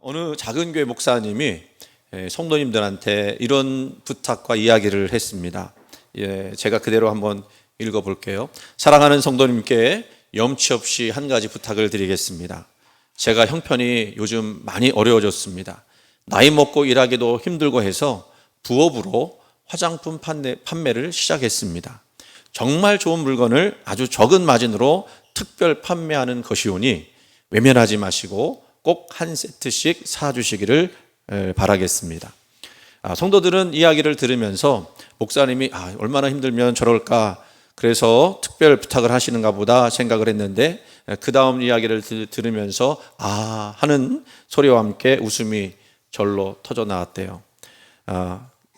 어느 작은 교회 목사님이 성도님들한테 이런 부탁과 이야기를 했습니다. 제가 그대로 한번 읽어볼게요. 사랑하는 성도님께 염치 없이 한 가지 부탁을 드리겠습니다. 제가 형편이 요즘 많이 어려워졌습니다. 나이 먹고 일하기도 힘들고 해서 부업으로 화장품 판매를 시작했습니다. 정말 좋은 물건을 아주 적은 마진으로 특별 판매하는 것이오니 외면하지 마시고 꼭 한 세트씩 사주시기를 바라겠습니다. 성도들은 이야기를 들으면서 목사님이 얼마나 힘들면 저럴까, 그래서 특별 부탁을 하시는가 보다 생각을 했는데, 그 다음 이야기를 들으면서 하는 소리와 함께 웃음이 절로 터져 나왔대요.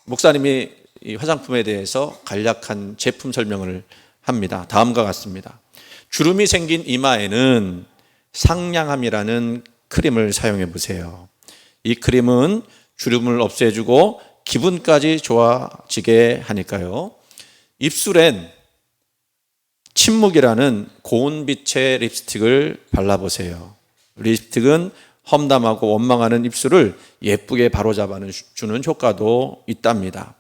목사님이 이 화장품에 대해서 간략한 제품 설명을 합니다. 다음과 같습니다. 주름이 생긴 이마에는 상냥함이라는 크림을 사용해 보세요. 이 크림은 주름을 없애주고 기분까지 좋아지게 하니까요. 입술엔 침묵이라는 고운빛의 립스틱을 발라보세요. 립스틱은 험담하고 원망하는 입술을 예쁘게 바로잡아주는 효과도 있답니다.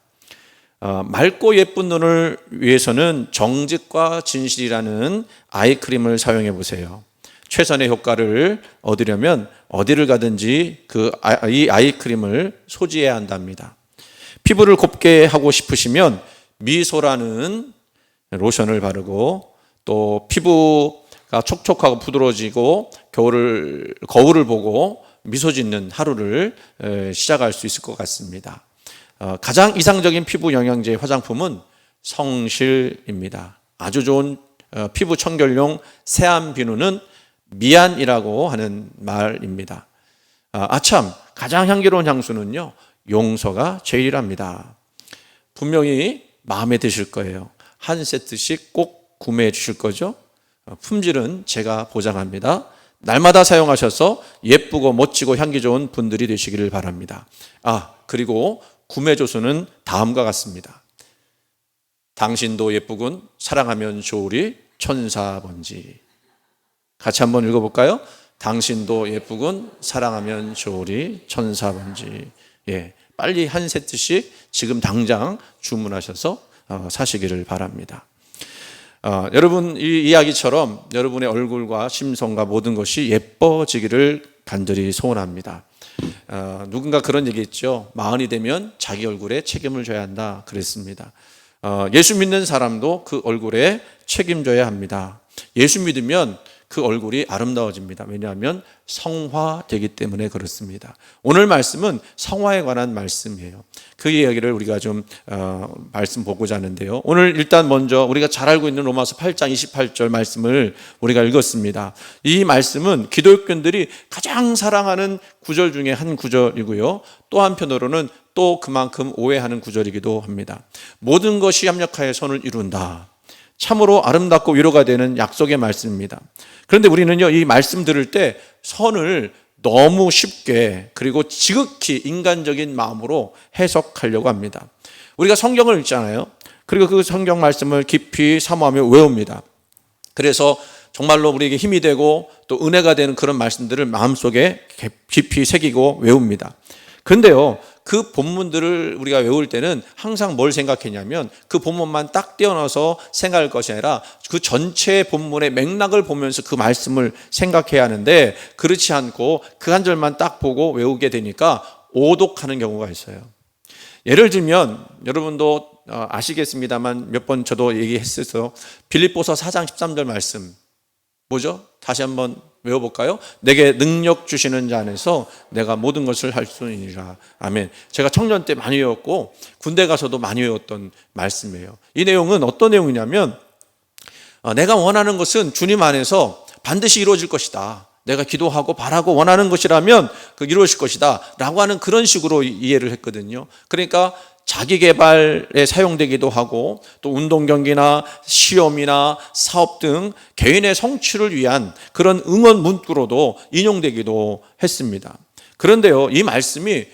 맑고 예쁜 눈을 위해서는 정직과 진실이라는 아이크림을 사용해 보세요. 최선의 효과를 얻으려면 어디를 가든지 이 아이크림을 소지해야 한답니다. 피부를 곱게 하고 싶으시면 미소라는 로션을 바르고, 또 피부가 촉촉하고 부드러워지고 거울을 보고 미소 짓는 하루를 시작할 수 있을 것 같습니다. 가장 이상적인 피부 영양제 화장품은 성실입니다. 아주 좋은 피부 청결용 세안 비누는 미안이라고 하는 말입니다. 참, 가장 향기로운 향수는요, 용서가 제일이랍니다. 분명히 마음에 드실 거예요. 한 세트씩 꼭 구매해 주실 거죠? 품질은 제가 보장합니다. 날마다 사용하셔서 예쁘고 멋지고 향기 좋은 분들이 되시기를 바랍니다. 그리고 구매 조수는 다음과 같습니다. 당신도 예쁘군, 사랑하면 좋으리, 천사번지. 같이 한번 읽어볼까요? 당신도 예쁘군, 사랑하면 좋으리, 천사번지. 빨리 한 세트씩 지금 당장 주문하셔서 사시기를 바랍니다. 여러분, 이 이야기처럼 여러분의 얼굴과 심성과 모든 것이 예뻐지기를 간절히 소원합니다. 누군가 그런 얘기 했죠. 40이 되면 자기 얼굴에 책임을 져야 한다 그랬습니다. 예수 믿는 사람도 그 얼굴에 책임져야 합니다. 예수 믿으면 그 얼굴이 아름다워집니다. 왜냐하면 성화되기 때문에 그렇습니다. 오늘 말씀은 성화에 관한 말씀이에요. 그 이야기를 우리가 좀 말씀 보고자 하는데요. 오늘 일단 먼저 우리가 잘 알고 있는 로마서 8장 28절 말씀을 우리가 읽었습니다. 이 말씀은 기독교인들이 가장 사랑하는 구절 중에 한 구절이고요. 또 한편으로는 또 그만큼 오해하는 구절이기도 합니다. 모든 것이 합력하여 선을 이룬다. 참으로 아름답고 위로가 되는 약속의 말씀입니다. 그런데 우리는요, 이 말씀 들을 때 선을 너무 쉽게 그리고 지극히 인간적인 마음으로 해석하려고 합니다. 우리가 성경을 읽잖아요. 그리고 그 성경 말씀을 깊이 사모하며 외웁니다. 그래서 정말로 우리에게 힘이 되고 또 은혜가 되는 그런 말씀들을 마음속에 깊이 새기고 외웁니다. 그런데요, 그 본문들을 우리가 외울 때는 항상 뭘 생각했냐면, 그 본문만 딱 떼어넣어서 생각할 것이 아니라 그 전체 본문의 맥락을 보면서 그 말씀을 생각해야 하는데, 그렇지 않고 그 한 절만 딱 보고 외우게 되니까 오독하는 경우가 있어요. 예를 들면 여러분도 아시겠습니다만 몇 번 저도 얘기했어서 빌립보서 4장 13절 말씀 뭐죠? 다시 한번 외워볼까요? 내게 능력 주시는 자 안에서 내가 모든 것을 할 수 있느니라. 아멘. 제가 청년 때 많이 외웠고 군대 가서도 많이 외웠던 말씀이에요. 이 내용은 어떤 내용이냐면, 내가 원하는 것은 주님 안에서 반드시 이루어질 것이다. 내가 기도하고 바라고 원하는 것이라면 이루어질 것이다 라고 하는 그런 식으로 이해를 했거든요. 그러니까 자기 개발에 사용되기도 하고, 또 운동 경기나 시험이나 사업 등 개인의 성취를 위한 그런 응원 문구로도 인용되기도 했습니다. 그런데요, 이 말씀이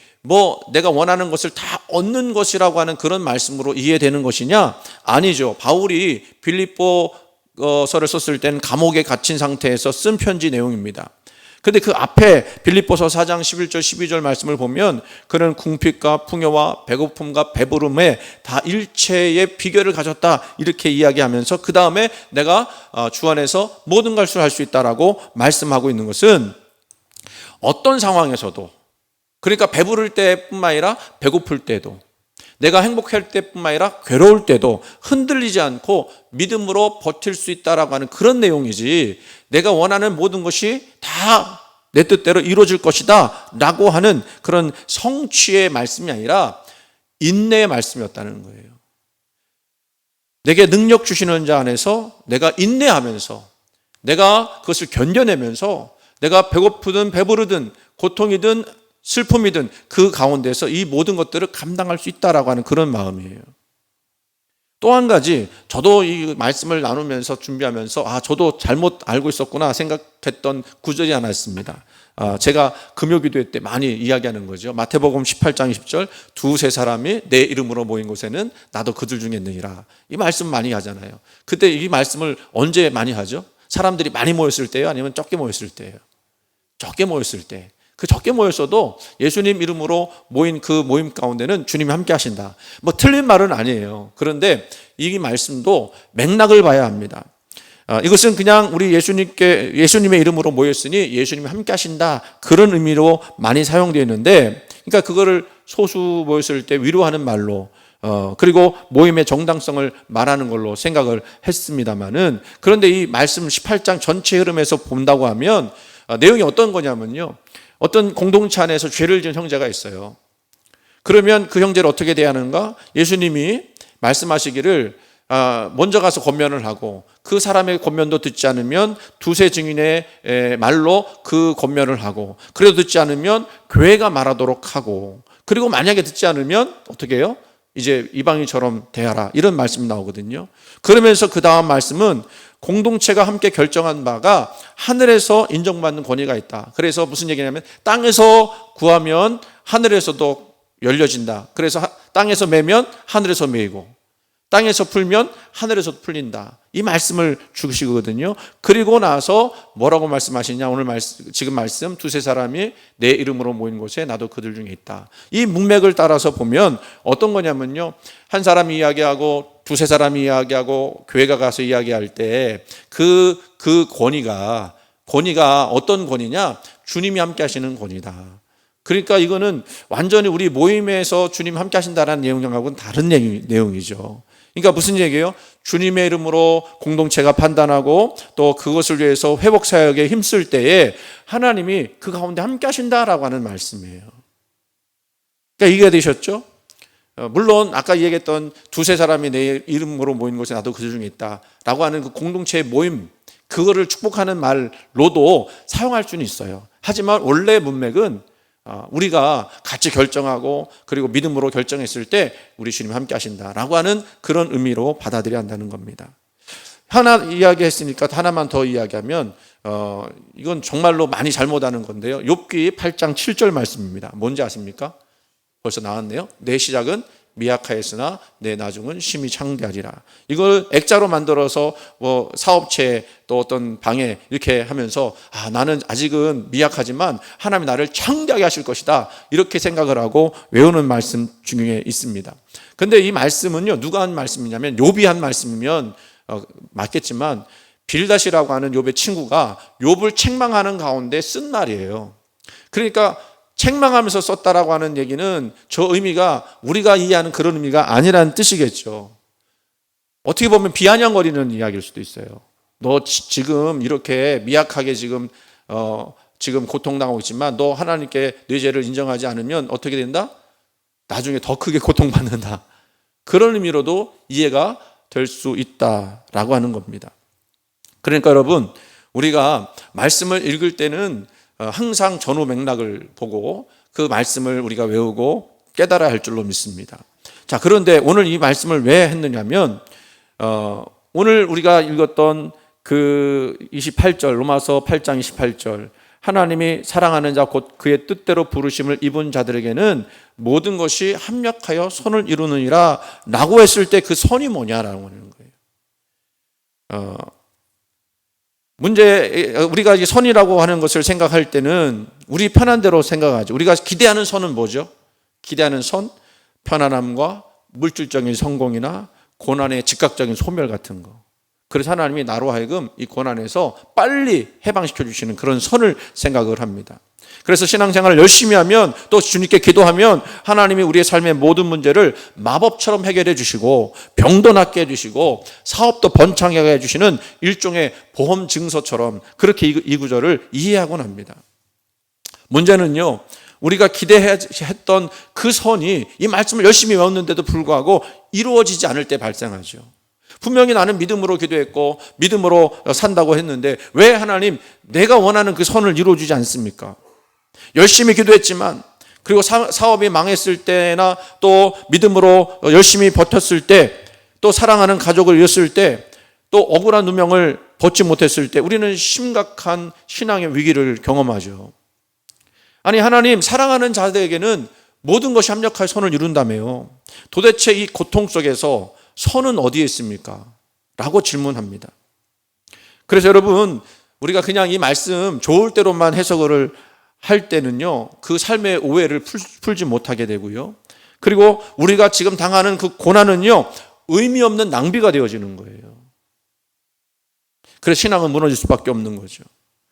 내가 원하는 것을 다 얻는 것이라고 하는 그런 말씀으로 이해되는 것이냐? 아니죠. 바울이 빌립보서를 썼을 때는 감옥에 갇힌 상태에서 쓴 편지 내용입니다. 근데 그 앞에 빌립보서 4장 11절 12절 말씀을 보면 그는 궁핍과 풍요와 배고픔과 배부름에 다 일체의 비결을 가졌다 이렇게 이야기하면서 그 다음에 내가 주 안에서 모든 것을 할 수 있다라고 말씀하고 있는 것은 어떤 상황에서도, 그러니까 배부를 때뿐만 아니라 배고플 때도, 내가 행복할 때뿐만 아니라 괴로울 때도 흔들리지 않고 믿음으로 버틸 수 있다라고 하는 그런 내용이지, 내가 원하는 모든 것이 다 내 뜻대로 이루어질 것이다 라고 하는 그런 성취의 말씀이 아니라 인내의 말씀이었다는 거예요. 내게 능력 주시는 자 안에서 내가 인내하면서, 내가 그것을 견뎌내면서, 내가 배고프든 배부르든 고통이든 슬픔이든 그 가운데서 이 모든 것들을 감당할 수 있다라고 하는 그런 마음이에요. 또 한 가지, 저도 이 말씀을 나누면서 준비하면서 저도 잘못 알고 있었구나 생각했던 구절이 하나 있습니다. 제가 금요기도회 때 많이 이야기하는 거죠. 마태복음 18장 20절, 두세 사람이 내 이름으로 모인 곳에는 나도 그들 중에 있느니라. 이 말씀 많이 하잖아요. 그때 이 말씀을 언제 많이 하죠? 사람들이 많이 모였을 때요? 아니면 적게 모였을 때예요? 적게 모였을 때. 그 적게 모였어도 예수님 이름으로 모인 그 모임 가운데는 주님이 함께 하신다. 뭐 틀린 말은 아니에요. 그런데 이 말씀도 맥락을 봐야 합니다. 이것은 그냥 우리 예수님의 이름으로 모였으니 예수님이 함께 하신다, 그런 의미로 많이 사용되어 있는데, 그러니까 그거를 소수 모였을 때 위로하는 말로 그리고 모임의 정당성을 말하는 걸로 생각을 했습니다만은, 그런데 이 말씀 18장 전체 흐름에서 본다고 하면 내용이 어떤 거냐면요, 어떤 공동체 안에서 죄를 지은 형제가 있어요. 그러면 그 형제를 어떻게 대하는가? 예수님이 말씀하시기를 먼저 가서 권면을 하고, 그 사람의 권면도 듣지 않으면 두세 증인의 말로 그 권면을 하고, 그래도 듣지 않으면 교회가 말하도록 하고, 그리고 만약에 듣지 않으면 어떻게 해요? 이제 이방인처럼 대하라, 이런 말씀이 나오거든요. 그러면서 그 다음 말씀은 공동체가 함께 결정한 바가 하늘에서 인정받는 권위가 있다. 그래서 무슨 얘기냐면 땅에서 구하면 하늘에서도 열려진다. 그래서 땅에서 매면 하늘에서 매이고, 땅에서 풀면 하늘에서 풀린다. 이 말씀을 주시거든요. 그리고 나서 뭐라고 말씀하시냐? 오늘 지금 말씀, 두세 사람이 내 이름으로 모인 곳에 나도 그들 중에 있다. 이 문맥을 따라서 보면 어떤 거냐면요, 한 사람이 이야기하고 두세 사람이 이야기하고 교회가 가서 이야기할 때 그 권위가 어떤 권위냐? 주님이 함께 하시는 권위다. 그러니까 이거는 완전히 우리 모임에서 주님 함께 하신다는 내용하고는 다른 내용이죠. 그러니까 무슨 얘기예요? 주님의 이름으로 공동체가 판단하고 또 그것을 위해서 회복 사역에 힘쓸 때에 하나님이 그 가운데 함께 하신다라고 하는 말씀이에요. 그러니까 이해가 되셨죠? 물론 아까 얘기했던 두세 사람이 내 이름으로 모인 곳에 나도 그들 중에 있다라고 하는 그 공동체의 모임, 그거를 축복하는 말로도 사용할 수는 있어요. 하지만 원래 문맥은 우리가 같이 결정하고 그리고 믿음으로 결정했을 때 우리 주님 함께 하신다라고 하는 그런 의미로 받아들여야 한다는 겁니다. 하나 이야기했으니까 하나만 더 이야기하면 이건 정말로 많이 잘못하는 건데요. 욥기 8장 7절 말씀입니다. 뭔지 아십니까? 벌써 나왔네요. 내 시작은 미약하였으나 내 나중은 심히 창대하리라. 이걸 액자로 만들어서 뭐 사업체 또 어떤 방에 이렇게 하면서 나는 아직은 미약하지만 하나님이 나를 창대하게 하실 것이다, 이렇게 생각을 하고 외우는 말씀 중에 있습니다. 근데 이 말씀은요, 누가 한 말씀이냐면 욥이 한 말씀이면 맞겠지만 빌닷이라고 하는 욥의 친구가 욥을 책망하는 가운데 쓴 말이에요. 그러니까 책망하면서 썼다라고 하는 얘기는 저 의미가 우리가 이해하는 그런 의미가 아니라는 뜻이겠죠. 어떻게 보면 비아냥거리는 이야기일 수도 있어요. 너 지금 이렇게 미약하게 지금 고통당하고 있지만 너 하나님께 내 죄를 인정하지 않으면 어떻게 된다? 나중에 더 크게 고통받는다. 그런 의미로도 이해가 될 수 있다라고 하는 겁니다. 그러니까 여러분, 우리가 말씀을 읽을 때는 항상 전후 맥락을 보고 그 말씀을 우리가 외우고 깨달아야 할 줄로 믿습니다. 자, 그런데 오늘 이 말씀을 왜 했느냐면 오늘 우리가 읽었던 그 28절, 로마서 8장 28절, 하나님이 사랑하는 자 곧 그의 뜻대로 부르심을 입은 자들에게는 모든 것이 합력하여 선을 이루느니라 라고 했을 때 그 선이 뭐냐라고 하는 거예요. 우리가 이 선이라고 하는 것을 생각할 때는 우리 편한 대로 생각하죠. 우리가 기대하는 선은 뭐죠? 기대하는 선, 편안함과 물질적인 성공이나 고난의 즉각적인 소멸 같은 거. 그래서 하나님이 나로 하여금 이 고난에서 빨리 해방시켜 주시는 그런 선을 생각을 합니다. 그래서 신앙생활을 열심히 하면, 또 주님께 기도하면 하나님이 우리의 삶의 모든 문제를 마법처럼 해결해 주시고, 병도 낫게 해 주시고, 사업도 번창하게 해 주시는 일종의 보험 증서처럼 그렇게 이 구절을 이해하곤 합니다. 문제는요, 우리가 기대했던 그 선이 이 말씀을 열심히 외웠는데도 불구하고 이루어지지 않을 때 발생하죠. 분명히 나는 믿음으로 기도했고 믿음으로 산다고 했는데 왜 하나님 내가 원하는 그 선을 이루어주지 않습니까? 열심히 기도했지만, 그리고 사업이 망했을 때나 또 믿음으로 열심히 버텼을 때, 또 사랑하는 가족을 잃었을 때, 또 억울한 누명을 벗지 못했을 때 우리는 심각한 신앙의 위기를 경험하죠. 아니, 하나님 사랑하는 자들에게는 모든 것이 합력하여 선을 이룬다며요. 도대체 이 고통 속에서 선은 어디에 있습니까? 라고 질문합니다. 그래서 여러분, 우리가 그냥 이 말씀 좋을 대로만 해석을 할 때는요, 그 삶의 오해를 풀지 못하게 되고요, 그리고 우리가 지금 당하는 그 고난은요, 의미 없는 낭비가 되어지는 거예요. 그래서 신앙은 무너질 수밖에 없는 거죠.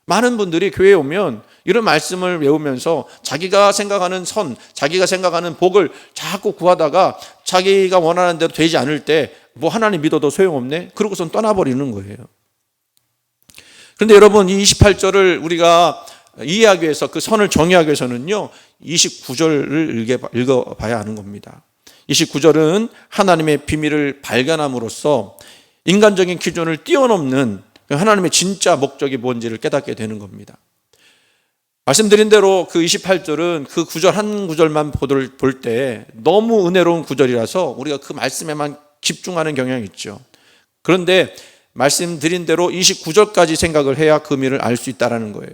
많은 분들이 교회에 오면 이런 말씀을 외우면서 자기가 생각하는 선, 자기가 생각하는 복을 자꾸 구하다가 자기가 원하는 대로 되지 않을 때 뭐 하나님 믿어도 소용없네? 그러고선 떠나버리는 거예요. 그런데 여러분, 이 28절을 우리가 이해하기 위해서, 그 선을 정의하기 위해서는요, 29절을 읽어봐야 하는 겁니다. 29절은 하나님의 비밀을 발견함으로써 인간적인 기준을 뛰어넘는 하나님의 진짜 목적이 뭔지를 깨닫게 되는 겁니다. 말씀드린 대로 그 28절은 그 구절 한 구절만 볼 때 너무 은혜로운 구절이라서 우리가 그 말씀에만 집중하는 경향이 있죠. 그런데 말씀드린 대로 29절까지 생각을 해야 그 의미를 알 수 있다는 거예요.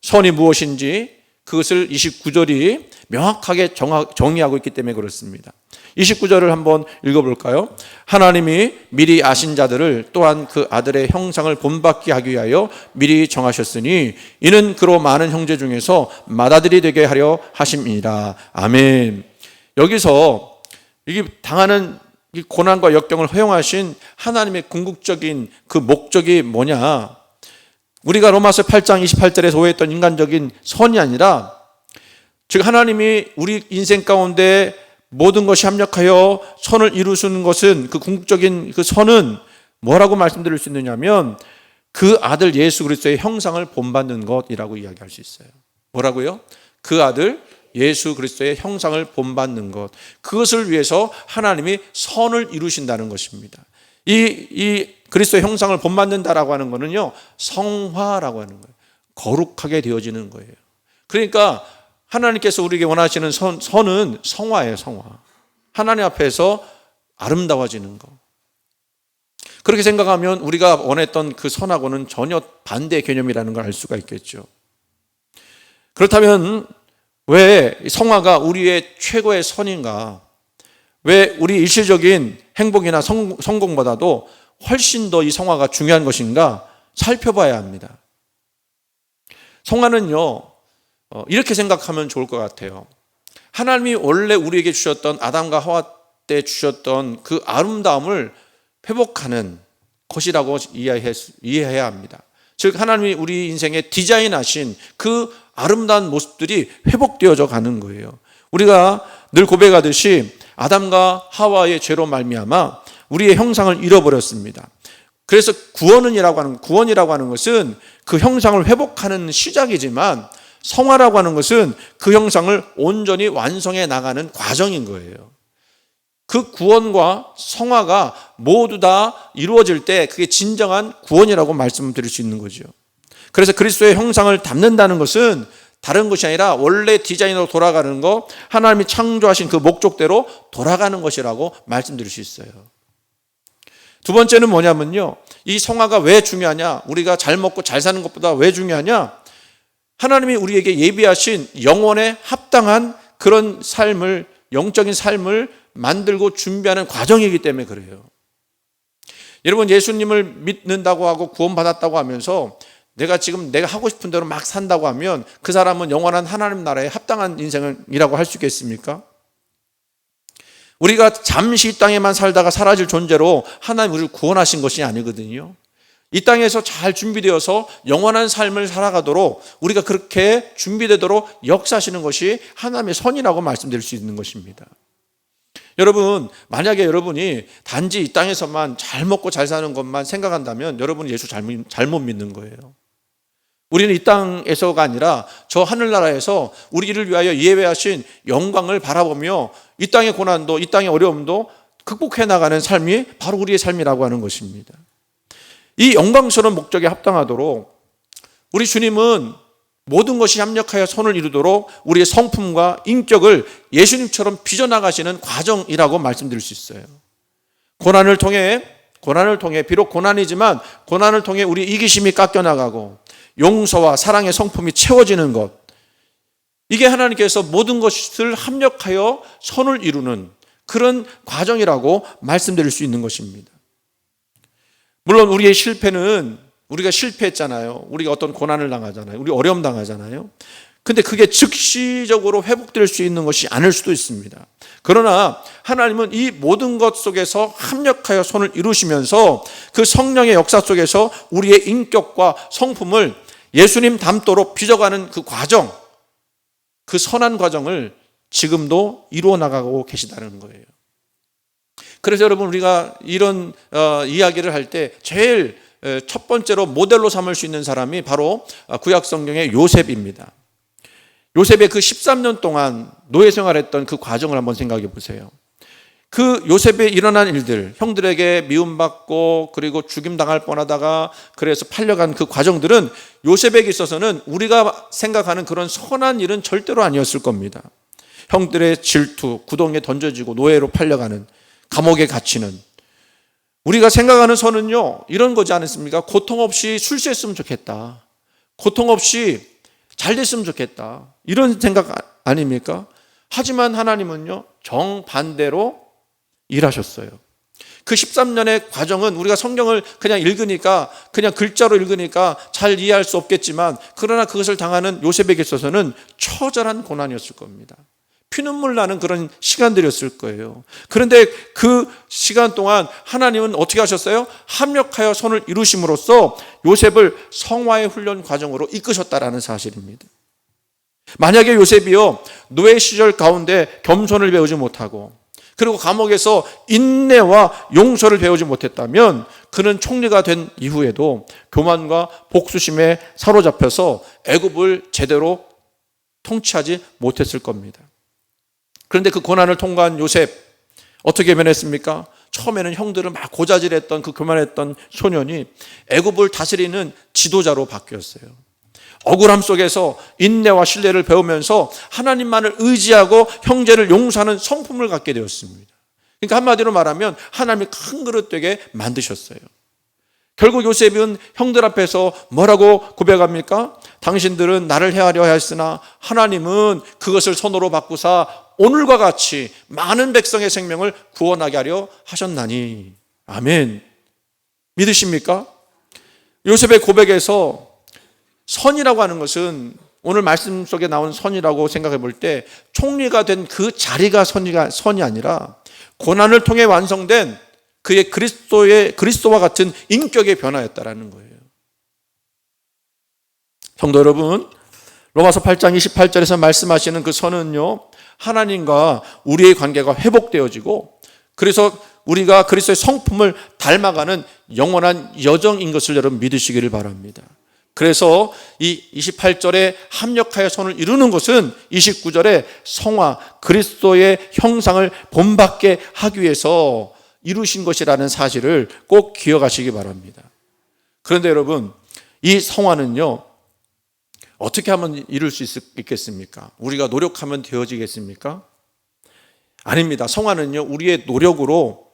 선이 무엇인지 그것을 29절이 명확하게 정의하고 있기 때문에 그렇습니다. 29절을 한번 읽어볼까요? 하나님이 미리 아신 자들을 또한 그 아들의 형상을 본받게 하기 위하여 미리 정하셨으니 이는 그로 많은 형제 중에서 맏아들이 되게 하려 하심이니라. 아멘. 여기서 이게 당하는 이 고난과 역경을 허용하신 하나님의 궁극적인 그 목적이 뭐냐? 우리가 로마서 8장 28절에서 오해했던 인간적인 선이 아니라, 즉 하나님이 우리 인생 가운데 모든 것이 합력하여 선을 이루시는 것은, 그 궁극적인 그 선은 뭐라고 말씀드릴 수 있느냐면 그 아들 예수 그리스도의 형상을 본받는 것이라고 이야기할 수 있어요. 뭐라고요? 그 아들 예수 그리스도의 형상을 본받는 것, 그것을 위해서 하나님이 선을 이루신다는 것입니다. 이 그리스도의 형상을 본받는다라고 하는 것은요, 성화라고 하는 거예요. 거룩하게 되어지는 거예요. 그러니까 하나님께서 우리에게 원하시는 선은 성화예요, 성화. 하나님 앞에서 아름다워지는 거. 그렇게 생각하면 우리가 원했던 그 선하고는 전혀 반대 개념이라는 걸 알 수가 있겠죠. 그렇다면 왜 성화가 우리의 최고의 선인가? 왜 우리 일시적인 행복이나 성공보다도 훨씬 더 이 성화가 중요한 것인가 살펴봐야 합니다. 성화는요, 이렇게 생각하면 좋을 것 같아요. 하나님이 원래 우리에게 주셨던, 아담과 하와 때 주셨던 그 아름다움을 회복하는 것이라고 이해해야 합니다. 즉 하나님이 우리 인생에 디자인하신 그 아름다운 모습들이 회복되어져 가는 거예요. 우리가 늘 고백하듯이 아담과 하와의 죄로 말미암아 우리의 형상을 잃어버렸습니다. 그래서 구원이라고 하는 것은 그 형상을 회복하는 시작이지만, 성화라고 하는 것은 그 형상을 온전히 완성해 나가는 과정인 거예요. 그 구원과 성화가 모두 다 이루어질 때 그게 진정한 구원이라고 말씀드릴 수 있는 거죠. 그래서 그리스도의 형상을 담는다는 것은 다른 것이 아니라 원래 디자인으로 돌아가는 것, 하나님이 창조하신 그 목적대로 돌아가는 것이라고 말씀드릴 수 있어요. 두 번째는 뭐냐면요, 이 성화가 왜 중요하냐, 우리가 잘 먹고 잘 사는 것보다 왜 중요하냐, 하나님이 우리에게 예비하신 영혼에 합당한 그런 삶을, 영적인 삶을 만들고 준비하는 과정이기 때문에 그래요. 여러분, 예수님을 믿는다고 하고 구원받았다고 하면서 내가 하고 싶은 대로 막 산다고 하면 그 사람은 영원한 하나님 나라에 합당한 인생이라고 할 수 있겠습니까? 우리가 잠시 이 땅에만 살다가 사라질 존재로 하나님 우리를 구원하신 것이 아니거든요. 이 땅에서 잘 준비되어서 영원한 삶을 살아가도록 우리가 그렇게 준비되도록 역사하시는 것이 하나님의 선이라고 말씀드릴 수 있는 것입니다. 여러분, 만약에 여러분이 단지 이 땅에서만 잘 먹고 잘 사는 것만 생각한다면 여러분은 예수 잘못 믿는 거예요. 우리는 이 땅에서가 아니라 저 하늘나라에서 우리를 위하여 예배하신 영광을 바라보며 이 땅의 고난도, 이 땅의 어려움도 극복해 나가는 삶이 바로 우리의 삶이라고 하는 것입니다. 이 영광스러운 목적에 합당하도록 우리 주님은 모든 것이 합력하여 선을 이루도록 우리의 성품과 인격을 예수님처럼 빚어나가시는 과정이라고 말씀드릴 수 있어요. 고난을 통해 비록 고난이지만 고난을 통해 우리 이기심이 깎여나가고 용서와 사랑의 성품이 채워지는 것, 이게 하나님께서 모든 것을 합력하여 선을 이루는 그런 과정이라고 말씀드릴 수 있는 것입니다. 물론 우리의 실패는 우리가 실패했잖아요. 우리가 어떤 고난을 당하잖아요. 우리 어려움 당하잖아요. 근데 그게 즉시적으로 회복될 수 있는 것이 아닐 수도 있습니다. 그러나 하나님은 이 모든 것 속에서 합력하여 선을 이루시면서 그 성령의 역사 속에서 우리의 인격과 성품을 예수님 닮도록 빚어가는 그 과정, 그 선한 과정을 지금도 이루어 나가고 계시다는 거예요. 그래서 여러분, 우리가 이런 이야기를 할 때 제일 첫 번째로 모델로 삼을 수 있는 사람이 바로 구약 성경의 요셉입니다. 요셉의 그 13년 동안 노예 생활했던 그 과정을 한번 생각해 보세요. 그 요셉에 일어난 일들, 형들에게 미움받고 그리고 죽임당할 뻔하다가 그래서 팔려간 그 과정들은 요셉에게 있어서는 우리가 생각하는 그런 선한 일은 절대로 아니었을 겁니다. 형들의 질투, 구덩이에 던져지고 노예로 팔려가는, 감옥에 갇히는, 우리가 생각하는 선은요, 이런 거지 않습니까? 고통 없이 출세했으면 좋겠다, 고통 없이 잘 됐으면 좋겠다, 이런 생각 아닙니까? 하지만 하나님은요, 정반대로 일하셨어요. 그 13년의 과정은 우리가 성경을 그냥 읽으니까, 그냥 글자로 읽으니까 잘 이해할 수 없겠지만, 그러나 그것을 당하는 요셉에게 있어서는 처절한 고난이었을 겁니다. 피눈물 나는 그런 시간들이었을 거예요. 그런데 그 시간 동안 하나님은 어떻게 하셨어요? 합력하여 선을 이루심으로써 요셉을 성화의 훈련 과정으로 이끄셨다라는 사실입니다. 만약에 요셉이요, 노예 시절 가운데 겸손을 배우지 못하고 그리고 감옥에서 인내와 용서를 배우지 못했다면 그는 총리가 된 이후에도 교만과 복수심에 사로잡혀서 애굽을 제대로 통치하지 못했을 겁니다. 그런데 그 고난을 통과한 요셉, 어떻게 변했습니까? 처음에는 형들을 막 고자질했던 그 교만했던 소년이 애굽을 다스리는 지도자로 바뀌었어요. 억울함 속에서 인내와 신뢰를 배우면서 하나님만을 의지하고 형제를 용서하는 성품을 갖게 되었습니다. 그러니까 한마디로 말하면 하나님이 큰 그릇 되게 만드셨어요. 결국 요셉은 형들 앞에서 뭐라고 고백합니까? 당신들은 나를 해하려 하였으나 하나님은 그것을 선으로 바꾸사 오늘과 같이 많은 백성의 생명을 구원하게 하려 하셨나니. 아멘. 믿으십니까? 요셉의 고백에서 선이라고 하는 것은, 오늘 말씀 속에 나온 선이라고 생각해 볼 때 총리가 된 그 자리가 선이 아니라 고난을 통해 완성된 그의 그리스도와 같은 인격의 변화였다라는 거예요. 성도 여러분, 로마서 8장 28절에서 말씀하시는 그 선은요, 하나님과 우리의 관계가 회복되어지고 그래서 우리가 그리스도의 성품을 닮아가는 영원한 여정인 것을 여러분 믿으시기를 바랍니다. 그래서 이 28절에 합력하여 선을 이루는 것은 29절에 성화, 그리스도의 형상을 본받게 하기 위해서 이루신 것이라는 사실을 꼭 기억하시기 바랍니다. 그런데 여러분, 이 성화는요, 어떻게 하면 이룰 수 있겠습니까? 우리가 노력하면 되어지겠습니까? 아닙니다. 성화는요, 우리의 노력으로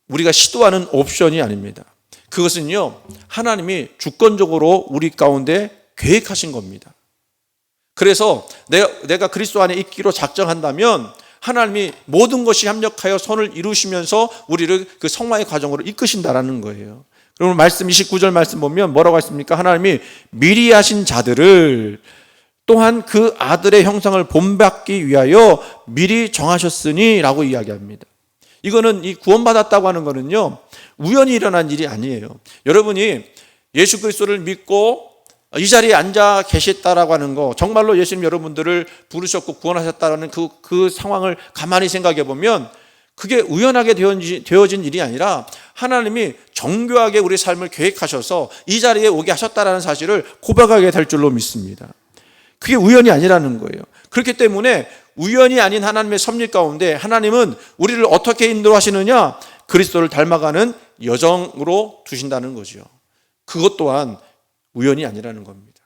우리가 시도하는 옵션이 아닙니다. 그것은요, 하나님이 주권적으로 우리 가운데 계획하신 겁니다. 그래서 내가 그리스도 안에 있기로 작정한다면 하나님이 모든 것이 합력하여 선을 이루시면서 우리를 그 성화의 과정으로 이끄신다라는 거예요. 그러면 말씀 29절 말씀 보면 뭐라고 했습니까? 하나님이 미리 하신 자들을 또한 그 아들의 형상을 본받기 위하여 미리 정하셨으니 라고 이야기합니다. 이거는 이 구원받았다고 하는 거는요, 우연히 일어난 일이 아니에요. 여러분이 예수 그리스도를 믿고 이 자리에 앉아 계셨다라고 하는 거, 정말로 예수님 여러분들을 부르셨고 구원하셨다는 그 상황을 가만히 생각해 보면 그게 우연하게 되어진 일이 아니라 하나님이 정교하게 우리 삶을 계획하셔서 이 자리에 오게 하셨다라는 사실을 고백하게 될 줄로 믿습니다. 그게 우연이 아니라는 거예요. 그렇기 때문에 우연이 아닌 하나님의 섭리 가운데 하나님은 우리를 어떻게 인도하시느냐? 그리스도를 닮아가는 여정으로 두신다는 거죠. 그것 또한 우연이 아니라는 겁니다.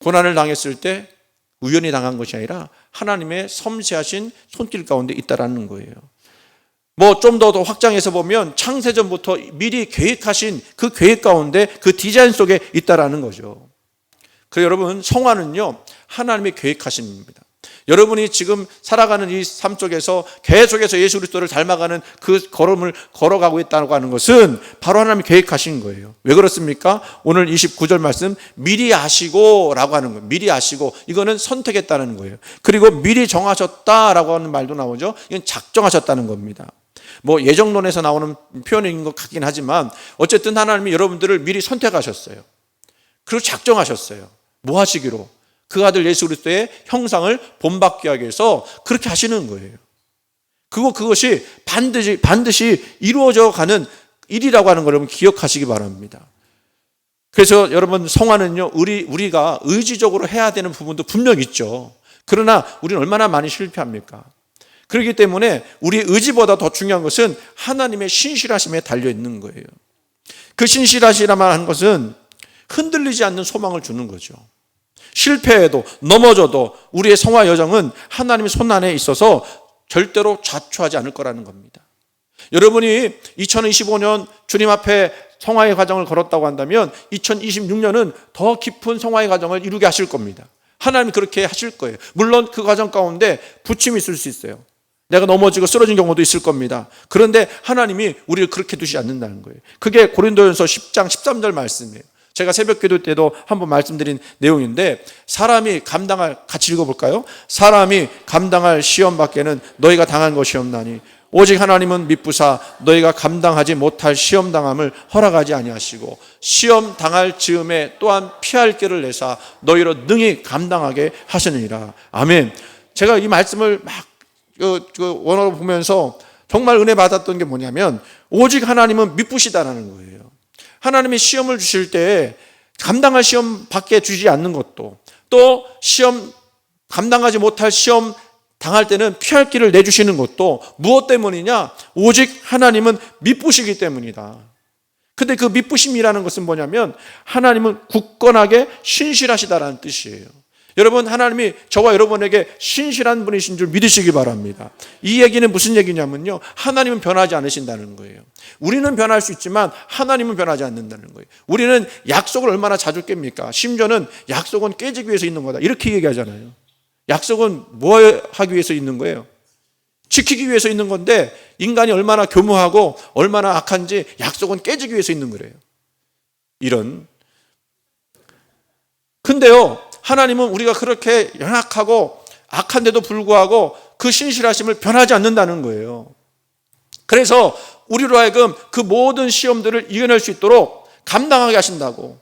고난을 당했을 때 우연히 당한 것이 아니라 하나님의 섬세하신 손길 가운데 있다라는 거예요. 좀 더 확장해서 보면 창세전부터 미리 계획하신 그 계획 가운데 그 디자인 속에 있다라는 거죠. 그래서 여러분, 성화는요, 하나님의 계획하신 겁니다. 여러분이 지금 살아가는 이 삶 속에서 계속해서 예수 그리스도를 닮아가는 그 걸음을 걸어가고 있다고 하는 것은 바로 하나님이 계획하신 거예요. 왜 그렇습니까? 오늘 29절 말씀, 미리 아시고 라고 하는 거예요. 미리 아시고, 이거는 선택했다는 거예요. 그리고 미리 정하셨다라고 하는 말도 나오죠. 이건 작정하셨다는 겁니다. 예정론에서 나오는 표현인 것 같긴 하지만 어쨌든 하나님이 여러분들을 미리 선택하셨어요. 그리고 작정하셨어요. 뭐 하시기로? 그 아들 예수 그리스도의 형상을 본받게 하기 위해서 그렇게 하시는 거예요. 그것이 반드시 이루어져 가는 일이라고 하는 걸 여러분 기억하시기 바랍니다. 그래서 여러분, 성화는요, 우리가 의지적으로 해야 되는 부분도 분명 있죠. 그러나 우리는 얼마나 많이 실패합니까? 그렇기 때문에 우리 의지보다 더 중요한 것은 하나님의 신실하심에 달려 있는 거예요. 그 신실하시라만 하는 것은 흔들리지 않는 소망을 주는 거죠. 실패해도 넘어져도 우리의 성화 여정은 하나님의 손 안에 있어서 절대로 좌초하지 않을 거라는 겁니다. 여러분이 2025년 주님 앞에 성화의 과정을 걸었다고 한다면 2026년은 더 깊은 성화의 과정을 이루게 하실 겁니다. 하나님이 그렇게 하실 거예요. 물론 그 과정 가운데 부침이 있을 수 있어요. 내가 넘어지고 쓰러진 경우도 있을 겁니다. 그런데 하나님이 우리를 그렇게 두시지 않는다는 거예요. 그게 고린도전서 10장 13절 말씀이에요. 제가 새벽기도 때도 한번 말씀드린 내용인데, 같이 읽어볼까요? 사람이 감당할 시험 밖에는 너희가 당한 것이 없나니 오직 하나님은 미쁘사 너희가 감당하지 못할 시험 당함을 허락하지 아니하시고 시험 당할 즈음에 또한 피할 길을 내사 너희로 능히 감당하게 하시느니라. 아멘. 제가 이 말씀을 막 원어로 보면서 정말 은혜 받았던 게 뭐냐면, 오직 하나님은 미쁘시다라는 거예요. 하나님이 시험을 주실 때 감당할 시험 밖에 주지 않는 것도, 또 시험 감당하지 못할 시험 당할 때는 피할 길을 내주시는 것도 무엇 때문이냐? 오직 하나님은 미쁘시기 때문이다. 근데 그 미쁘심이라는 것은 뭐냐면 하나님은 굳건하게 신실하시다라는 뜻이에요. 여러분, 하나님이 저와 여러분에게 신실한 분이신 줄 믿으시기 바랍니다. 이 얘기는 무슨 얘기냐면요, 하나님은 변하지 않으신다는 거예요. 우리는 변할 수 있지만 하나님은 변하지 않는다는 거예요. 우리는 약속을 얼마나 자주 깹니까? 심지어는 약속은 깨지기 위해서 있는 거다, 이렇게 얘기하잖아요. 약속은 뭐 하기 위해서 있는 거예요? 지키기 위해서 있는 건데, 인간이 얼마나 교묘하고 얼마나 악한지 약속은 깨지기 위해서 있는 거래요. 근데요, 하나님은 우리가 그렇게 연약하고 악한데도 불구하고 그 신실하심을 변하지 않는다는 거예요. 그래서 우리로 하여금 그 모든 시험들을 이겨낼 수 있도록 감당하게 하신다고.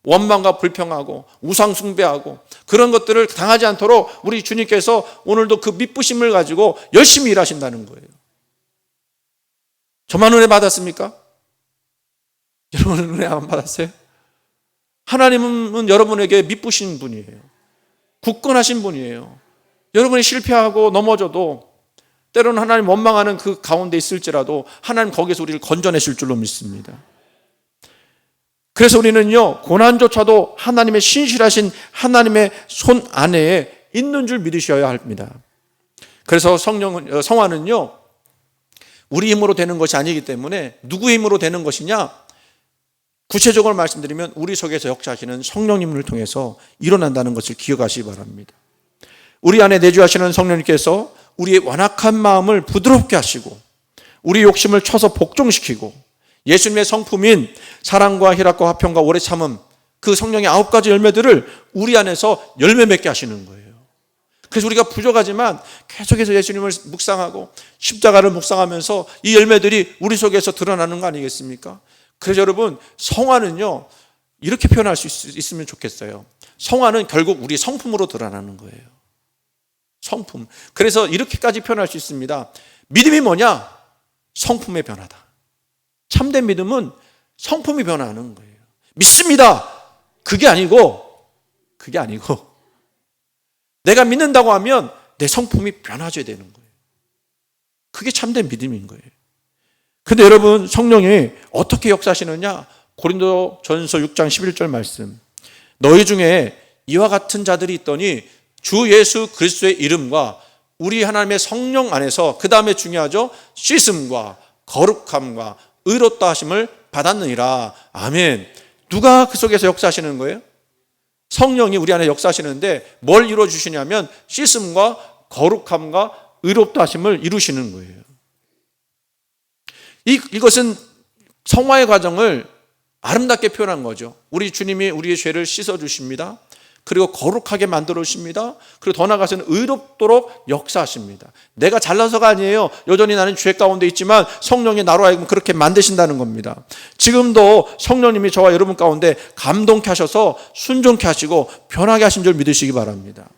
원망과 불평하고 우상 숭배하고 그런 것들을 당하지 않도록 우리 주님께서 오늘도 그 미쁘심을 가지고 열심히 일하신다는 거예요. 저만 은혜 받았습니까? 여러분은 은혜 안 받았어요? 하나님은 여러분에게 미쁘신 분이에요. 굳건하신 분이에요. 여러분이 실패하고 넘어져도 때로는 하나님 원망하는 그 가운데 있을지라도 하나님 거기에서 우리를 건져내실 줄로 믿습니다. 그래서 우리는요, 고난조차도 하나님의 신실하신 하나님의 손 안에 있는 줄 믿으셔야 합니다. 그래서 성화는요, 우리 힘으로 되는 것이 아니기 때문에 누구의 힘으로 되는 것이냐? 구체적으로 말씀드리면 우리 속에서 역사하시는 성령님을 통해서 일어난다는 것을 기억하시기 바랍니다. 우리 안에 내주하시는 성령님께서 우리의 완악한 마음을 부드럽게 하시고 우리 욕심을 쳐서 복종시키고 예수님의 성품인 사랑과 희락과 화평과 오래 참음, 그 성령의 9가지 열매들을 우리 안에서 열매 맺게 하시는 거예요. 그래서 우리가 부족하지만 계속해서 예수님을 묵상하고 십자가를 묵상하면서 이 열매들이 우리 속에서 드러나는 거 아니겠습니까? 그래서 여러분, 성화는요, 이렇게 표현할 수 있으면 좋겠어요. 성화는 결국 우리 성품으로 드러나는 거예요. 성품. 그래서 이렇게까지 표현할 수 있습니다. 믿음이 뭐냐? 성품의 변화다. 참된 믿음은 성품이 변화하는 거예요. 믿습니다. 그게 아니고 내가 믿는다고 하면 내 성품이 변화줘야 되는 거예요. 그게 참된 믿음인 거예요. 근데 여러분, 성령이 어떻게 역사하시느냐? 고린도전서 6장 11절 말씀. 너희 중에 이와 같은 자들이 있더니 주 예수 그리스도의 이름과 우리 하나님의 성령 안에서, 그 다음에 중요하죠, 씻음과 거룩함과 의롭다 하심을 받았느니라. 아멘. 누가 그 속에서 역사하시는 거예요? 성령이 우리 안에 역사하시는데 뭘 이루어주시냐면 씻음과 거룩함과 의롭다 하심을 이루시는 거예요. 이것은 성화의 과정을 아름답게 표현한 거죠. 우리 주님이 우리의 죄를 씻어주십니다. 그리고 거룩하게 만들어주십니다. 그리고 더 나아가서는 의롭도록 역사하십니다. 내가 잘나서가 아니에요. 여전히 나는 죄 가운데 있지만 성령이 나로 하여금 그렇게 만드신다는 겁니다. 지금도 성령님이 저와 여러분 가운데 감동케 하셔서 순종케 하시고 변하게 하신 줄 믿으시기 바랍니다.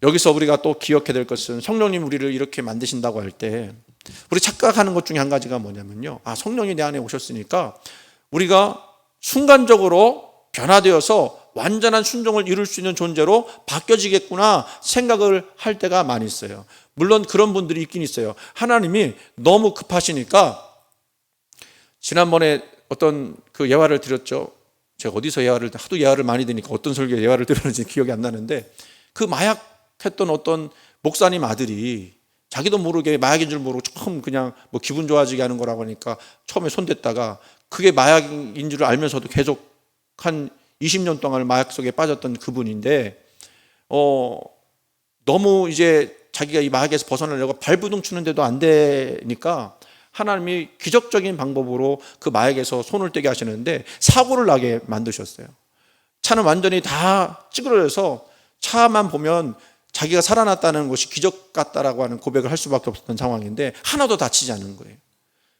여기서 우리가 또 기억해야 될 것은, 성령님 우리를 이렇게 만드신다고 할 때 우리 착각하는 것 중에 한 가지가 뭐냐면요, 성령이 내 안에 오셨으니까 우리가 순간적으로 변화되어서 완전한 순종을 이룰 수 있는 존재로 바뀌어지겠구나 생각을 할 때가 많이 있어요. 물론 그런 분들이 있긴 있어요. 하나님이 너무 급하시니까, 지난번에 어떤 그 예화를 드렸죠. 제가 어디서 하도 예화를 많이 드니까 어떤 설교에 예화를 들었는지 기억이 안 나는데, 그 마약했던 어떤 목사님 아들이 자기도 모르게 마약인 줄 모르고 처음 그냥 뭐 기분 좋아지게 하는 거라고 하니까 처음에 손댔다가 그게 마약인 줄 알면서도 계속 한 20년 동안 마약 속에 빠졌던 그분인데, 너무 이제 자기가 이 마약에서 벗어나려고 발부둥 추는데도 안 되니까 하나님이 기적적인 방법으로 그 마약에서 손을 떼게 하시는데 사고를 나게 만드셨어요. 차는 완전히 다 찌그러져서 차만 보면 자기가 살아났다는 것이 기적 같다라고 하는 고백을 할 수밖에 없었던 상황인데 하나도 다치지 않은 거예요.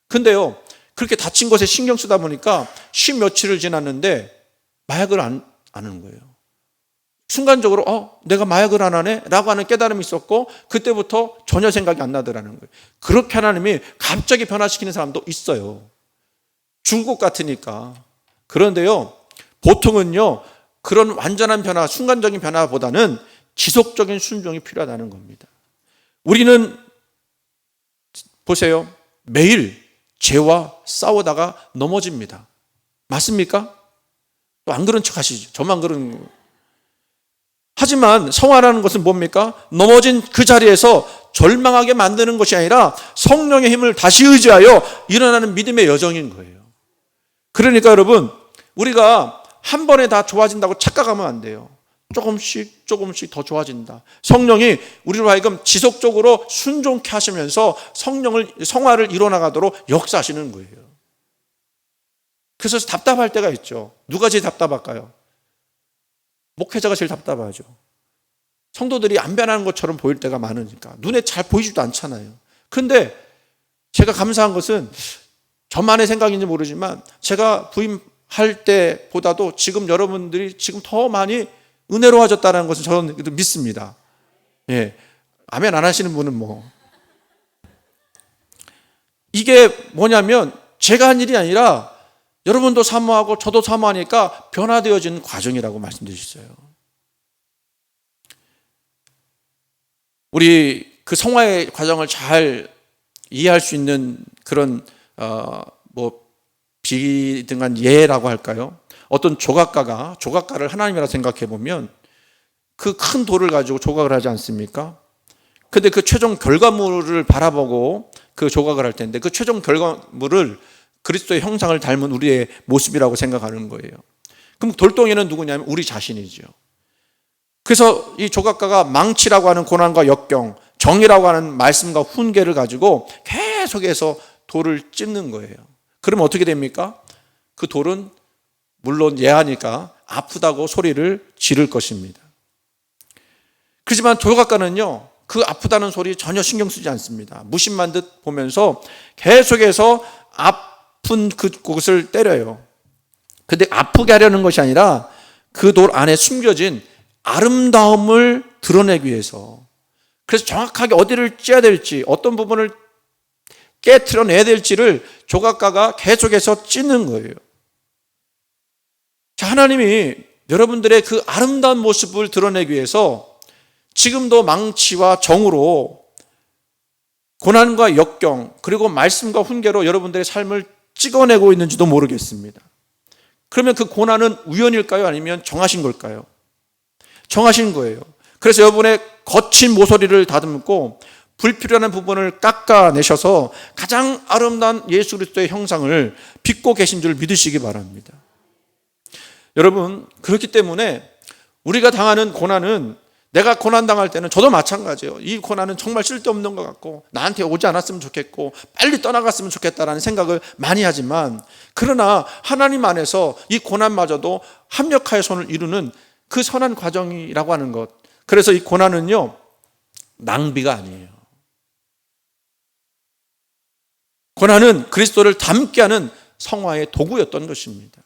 근데요, 그렇게 다친 것에 신경 쓰다 보니까 10 며칠을 지났는데 마약을 안 하는 거예요. 순간적으로 내가 마약을 안 하네? 라고 하는 깨달음이 있었고, 그때부터 전혀 생각이 안 나더라는 거예요. 그렇게 하나님이 갑자기 변화시키는 사람도 있어요. 죽을 것 같으니까. 그런데요, 보통은요, 그런 완전한 변화, 순간적인 변화보다는 지속적인 순종이 필요하다는 겁니다. 우리는 보세요, 매일 죄와 싸우다가 넘어집니다. 맞습니까? 또 안 그런 척 하시죠. 저만 그런 거. 하지만 성화라는 것은 뭡니까? 넘어진 그 자리에서 절망하게 만드는 것이 아니라 성령의 힘을 다시 의지하여 일어나는 믿음의 여정인 거예요. 그러니까 여러분, 우리가 한 번에 다 좋아진다고 착각하면 안 돼요. 조금씩 더 좋아진다. 성령이 우리로 하여금 지속적으로 순종케 하시면서 성화를 이뤄나가도록 역사하시는 거예요. 그래서 답답할 때가 있죠. 누가 제일 답답할까요? 목회자가 제일 답답하죠. 성도들이 안 변하는 것처럼 보일 때가 많으니까 눈에 잘 보이지도 않잖아요. 그런데 제가 감사한 것은, 저만의 생각인지 모르지만 제가 부임할 때보다도 지금 여러분들이 지금 더 많이 은혜로워졌다는 것을 저는 믿습니다. 예, 아멘 안 하시는 분은 뭐. 이게 뭐냐면 제가 한 일이 아니라 여러분도 사모하고 저도 사모하니까 변화되어지는 과정이라고 말씀드렸어요. 우리 그 성화의 과정을 잘 이해할 수 있는 그런 비등한 예라고 할까요? 어떤 조각가를 하나님이라 생각해 보면 그 큰 돌을 가지고 조각을 하지 않습니까? 근데 그 최종 결과물을 바라보고 그 조각을 할 텐데, 그 최종 결과물을 그리스도의 형상을 닮은 우리의 모습이라고 생각하는 거예요. 그럼 돌덩이는 누구냐면 우리 자신이죠. 그래서 이 조각가가 망치라고 하는 고난과 역경, 정이라고 하는 말씀과 훈계를 가지고 계속해서 돌을 찝는 거예요. 그러면 어떻게 됩니까? 그 돌은 물론 예하니까 아프다고 소리를 지를 것입니다. 그렇지만 조각가는요, 그 아프다는 소리 전혀 신경 쓰지 않습니다. 무심한 듯 보면서 계속해서 아픈 그곳을 때려요. 근데 아프게 하려는 것이 아니라 그 돌 안에 숨겨진 아름다움을 드러내기 위해서, 그래서 정확하게 어디를 찌어야 될지, 어떤 부분을 깨트려내야 될지를 조각가가 계속해서 찢는 거예요. 자, 하나님이 여러분들의 그 아름다운 모습을 드러내기 위해서 지금도 망치와 정으로 고난과 역경 그리고 말씀과 훈계로 여러분들의 삶을 찍어내고 있는지도 모르겠습니다. 그러면 그 고난은 우연일까요? 아니면 정하신 걸까요? 정하신 거예요. 그래서 여러분의 거친 모서리를 다듬고 불필요한 부분을 깎아내셔서 가장 아름다운 예수 그리스도의 형상을 빚고 계신 줄 믿으시기 바랍니다. 여러분, 그렇기 때문에 우리가 당하는 고난은, 내가 고난 당할 때는 저도 마찬가지예요. 이 고난은 정말 쓸데없는 것 같고 나한테 오지 않았으면 좋겠고 빨리 떠나갔으면 좋겠다라는 생각을 많이 하지만, 그러나 하나님 안에서 이 고난마저도 합력하여 손을 이루는 그 선한 과정이라고 하는 것, 그래서 이 고난은요 낭비가 아니에요. 고난은 그리스도를 닮게 하는 성화의 도구였던 것입니다.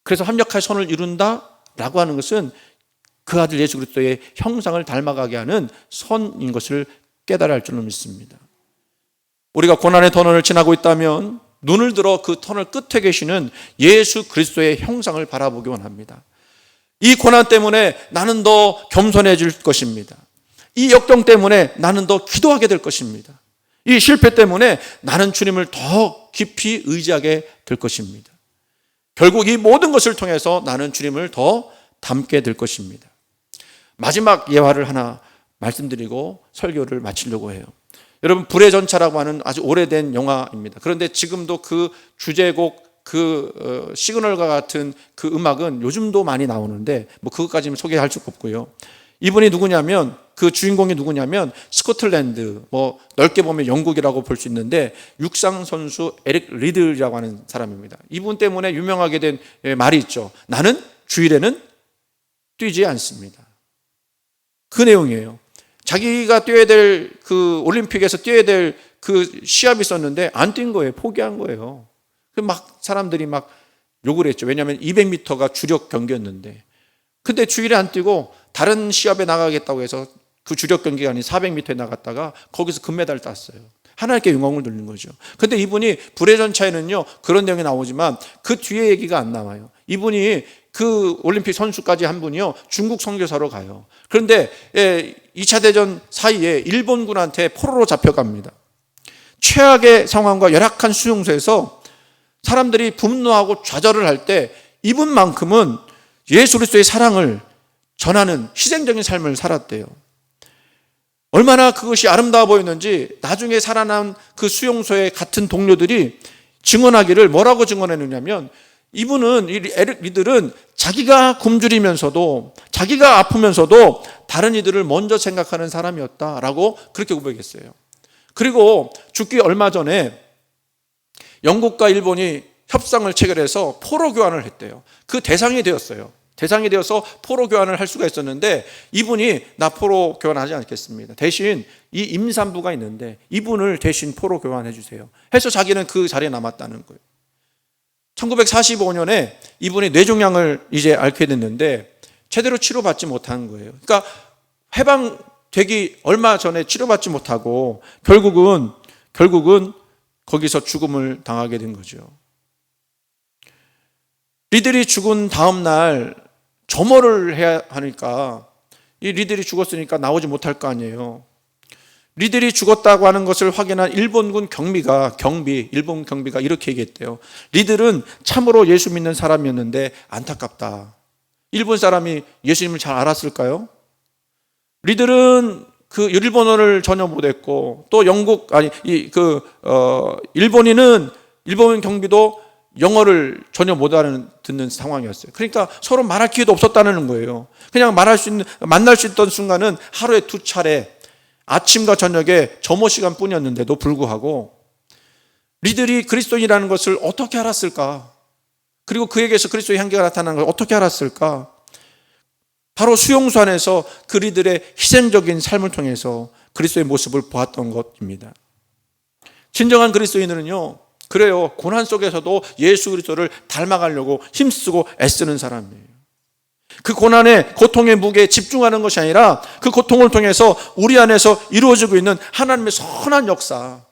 그래서 합력하여 손을 이룬다라고 하는 것은 그 아들 예수 그리스도의 형상을 닮아가게 하는 선인 것을 깨달아야 할 줄로 믿습니다. 우리가 고난의 터널을 지나고 있다면 눈을 들어 그 터널 끝에 계시는 예수 그리스도의 형상을 바라보기 원합니다. 이 고난 때문에 나는 더 겸손해질 것입니다. 이 역경 때문에 나는 더 기도하게 될 것입니다. 이 실패 때문에 나는 주님을 더 깊이 의지하게 될 것입니다. 결국 이 모든 것을 통해서 나는 주님을 더 닮게 될 것입니다. 마지막 예화를 하나 말씀드리고 설교를 마치려고 해요. 여러분, 불의 전차라고 하는 아주 오래된 영화입니다. 그런데 지금도 그 주제곡, 그 시그널과 같은 그 음악은 요즘도 많이 나오는데 뭐 그것까지는 소개할 수가 없고요. 이분이 누구냐면, 그 주인공이 누구냐면 스코틀랜드, 뭐 넓게 보면 영국이라고 볼 수 있는데 육상 선수 에릭 리들이라고 하는 사람입니다. 이분 때문에 유명하게 된 말이 있죠. 나는 주일에는 뛰지 않습니다. 그 내용이에요. 자기가 뛰어야 될 그 올림픽에서 뛰어야 될 그 시합이 있었는데 안 뛴 거예요. 포기한 거예요. 막 사람들이 막 욕을 했죠. 왜냐하면 200m가 주력 경기였는데, 근데 주일에 안 뛰고 다른 시합에 나가겠다고 해서 그 주력 경기가 아닌 400m에 나갔다가 거기서 금메달을 땄어요. 하나님께 영광을 돌리는 거죠. 근데 이분이 불의 전차에는요 그런 내용이 나오지만 그 뒤에 얘기가 안 나와요. 이분이 그 올림픽 선수까지 한 분이요 중국 선교사로 가요. 그런데 2차 대전 사이에 일본군한테 포로로 잡혀갑니다. 최악의 상황과 열악한 수용소에서 사람들이 분노하고 좌절을 할 때 이분만큼은 예수 그리스도의 사랑을 전하는 희생적인 삶을 살았대요. 얼마나 그것이 아름다워 보였는지 나중에 살아난 그 수용소의 같은 동료들이 증언하기를 뭐라고 증언했느냐면, 이분은, 이 에릭 리들은 자기가 굶주리면서도 자기가 아프면서도 다른 이들을 먼저 생각하는 사람이었다라고 그렇게 고백했어요. 그리고 죽기 얼마 전에 영국과 일본이 협상을 체결해서 포로 교환을 했대요. 그 대상이 되었어요. 대상이 되어서 포로 교환을 할 수가 있었는데 이분이 나 포로 교환하지 않겠습니다. 대신 이 임산부가 있는데 이분을 대신 포로 교환해 주세요 해서 자기는 그 자리에 남았다는 거예요. 1945년에 이분이 뇌종양을 이제 앓게 됐는데 제대로 치료받지 못한 거예요. 그러니까 해방되기 얼마 전에 치료받지 못하고 결국은 거기서 죽음을 당하게 된 거죠. 리들이 죽은 다음 날 점호를 해야 하니까 이 리들이 죽었으니까 나오지 못할 거 아니에요. 리들이 죽었다고 하는 것을 확인한 일본군 일본 경비가 이렇게 얘기했대요. 리들은 참으로 예수 믿는 사람이었는데 안타깝다. 일본 사람이 예수님을 잘 알았을까요? 리들은 그 일본어를 전혀 못했고 또 일본 경비도 영어를 전혀 못 알아듣는 상황이었어요. 그러니까 서로 말할 기회도 없었다는 거예요. 그냥 만날 수 있던 순간은 하루에 2차례 아침과 저녁에 점호 시간뿐이었는데도 불구하고 이들이 그리스도인이라는 것을 어떻게 알았을까? 그리고 그에게서 그리스도의 향기가 나타나는 것을 어떻게 알았을까? 바로 수용소 안에서 그리들의 희생적인 삶을 통해서 그리스도의 모습을 보았던 것입니다. 진정한 그리스도인들은요, 그래요, 고난 속에서도 예수 그리스도를 닮아가려고 힘쓰고 애쓰는 사람이에요. 그 고난의 고통의 무게에 집중하는 것이 아니라 그 고통을 통해서 우리 안에서 이루어지고 있는 하나님의 선한 역사,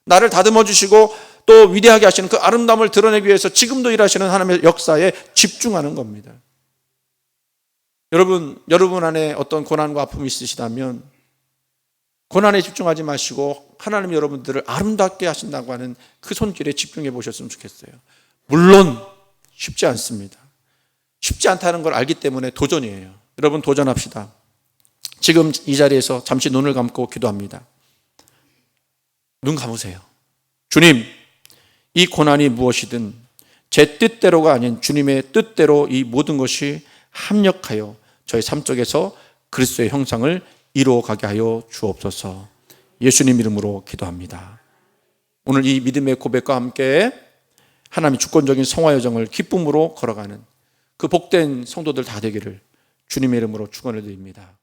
나를 다듬어 주시고 또 위대하게 하시는 그 아름다움을 드러내기 위해서 지금도 일하시는 하나님의 역사에 집중하는 겁니다. 여러분 안에 어떤 고난과 아픔이 있으시다면 고난에 집중하지 마시고 하나님이 여러분들을 아름답게 하신다고 하는 그 손길에 집중해 보셨으면 좋겠어요. 물론 쉽지 않습니다. 쉽지 않다는 걸 알기 때문에 도전이에요. 여러분 도전합시다. 지금 이 자리에서 잠시 눈을 감고 기도합니다. 눈 감으세요. 주님, 이 고난이 무엇이든 제 뜻대로가 아닌 주님의 뜻대로 이 모든 것이 합력하여 저의 삶 속에서 그리스도의 형상을 이루어가게 하여 주옵소서. 예수님 이름으로 기도합니다. 오늘 이 믿음의 고백과 함께 하나님의 주권적인 성화 여정을 기쁨으로 걸어가는 그 복된 성도들 다 되기를 주님의 이름으로 축원을 드립니다.